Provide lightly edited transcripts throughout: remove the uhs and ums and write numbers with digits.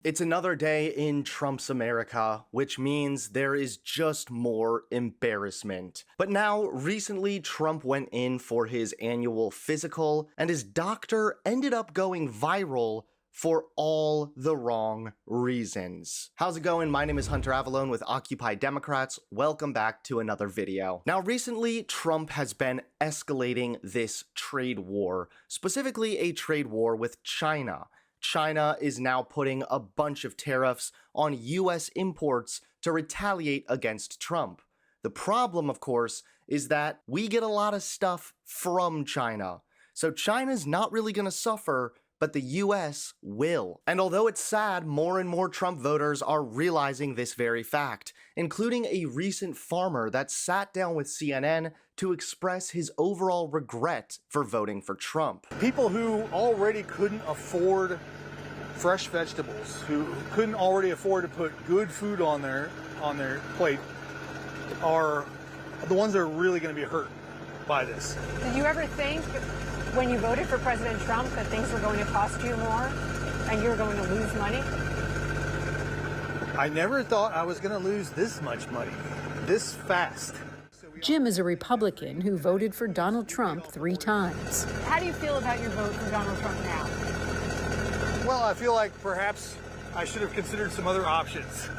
It's another day in Trump's America, which means there is just more embarrassment. But now, recently, Trump went in for his annual physical, and his doctor ended up going viral for all the wrong reasons. How's it going? My name is Hunter Avalone with Occupy Democrats. Welcome back to another video. Now, recently, Trump has been escalating this trade war, specifically a trade war with China. China is now putting a bunch of tariffs on US imports to retaliate against Trump. The problem, of course, is that we get a lot of stuff from China. So China's not really going to suffer, but the US will. And although it's sad, more and more Trump voters are realizing this very fact, including a recent farmer that sat down with CNN to express his overall regret for voting for Trump. People who already couldn't afford fresh vegetables, who couldn't already afford to put good food on their plate, are the ones that are really going to be hurt by this. Did you ever think when you voted for President Trump that things were going to cost you more and you were going to lose money? I never thought I was going to lose this much money, this fast. Jim is a Republican who voted for Donald Trump 3 times. How do you feel about your vote for Donald Trump now? Well, I feel like perhaps I should have considered some other options.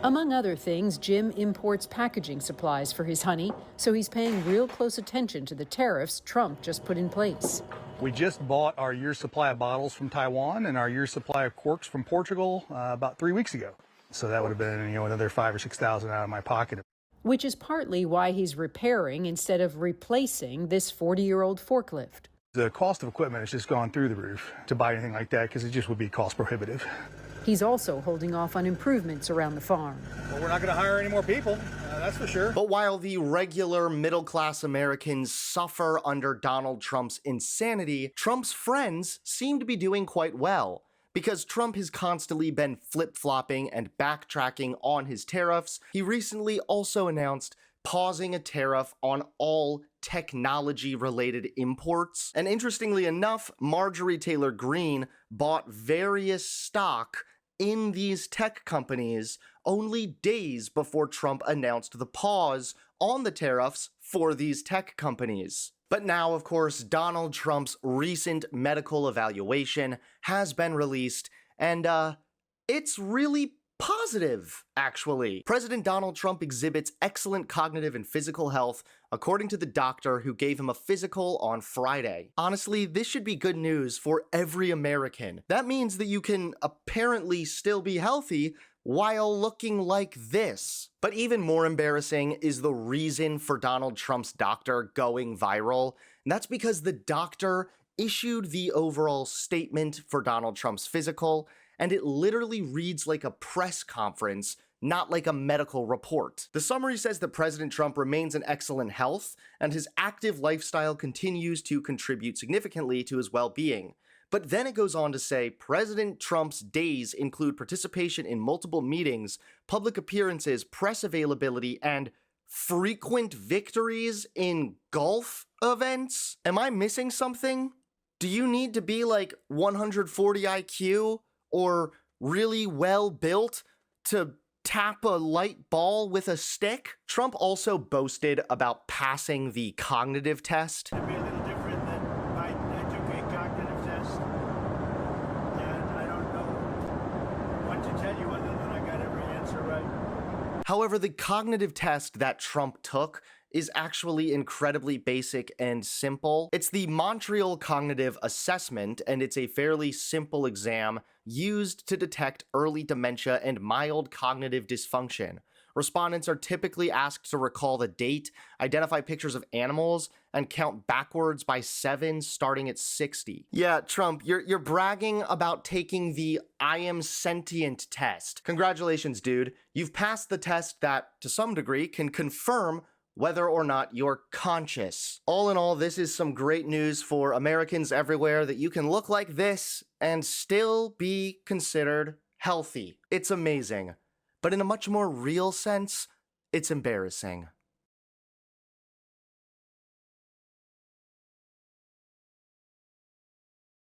Among other things, Jim imports packaging supplies for his honey, so he's paying real close attention to the tariffs Trump just put in place. We just bought our year's supply of bottles from Taiwan and our year's supply of corks from Portugal about 3 weeks ago. So that would have been, another $5,000 or $6,000 out of my pocket. Which is partly why he's repairing instead of replacing this 40-year-old forklift. The cost of equipment has just gone through the roof to buy anything like that because it just would be cost prohibitive. He's also holding off on improvements around the farm. Well, we're not going to hire any more people, that's for sure. But while the regular middle-class Americans suffer under Donald Trump's insanity, Trump's friends seem to be doing quite well. Because Trump has constantly been flip-flopping and backtracking on his tariffs, he recently also announced pausing a tariff on all technology-related imports. And interestingly enough, Marjorie Taylor Greene bought various stock in these tech companies only days before Trump announced the pause on the tariffs for these tech companies. But now, of course, Donald Trump's recent medical evaluation has been released, and it's really positive, actually. President Donald Trump exhibits excellent cognitive and physical health, according to the doctor who gave him a physical on Friday. Honestly, this should be good news for every American. That means that you can apparently still be healthy while looking like this. But even more embarrassing is the reason for Donald Trump's doctor going viral, and that's because the doctor issued the overall statement for Donald Trump's physical, and it literally reads like a press conference, not like a medical report. The summary says that President Trump remains in excellent health, and his active lifestyle continues to contribute significantly to his well-being. But then it goes on to say, President Trump's days include participation in multiple meetings, public appearances, press availability, and frequent victories in golf events? Am I missing something? Do you need to be like 140 IQ or really well built to tap a light ball with a stick? Trump also boasted about passing the cognitive test. It'd be a little different than I took a cognitive test, and I don't know what to tell you other than I got every answer right. However, the cognitive test that Trump took is actually incredibly basic and simple. It's the Montreal Cognitive Assessment, and it's a fairly simple exam used to detect early dementia and mild cognitive dysfunction. Respondents are typically asked to recall the date, identify pictures of animals, and count backwards by 7 starting at 60. Yeah, Trump, you're bragging about taking the I am sentient test. Congratulations, dude. You've passed the test that, to some degree, can confirm whether or not you're conscious. All in all, this is some great news for Americans everywhere that you can look like this and still be considered healthy. It's amazing. But in a much more real sense, it's embarrassing.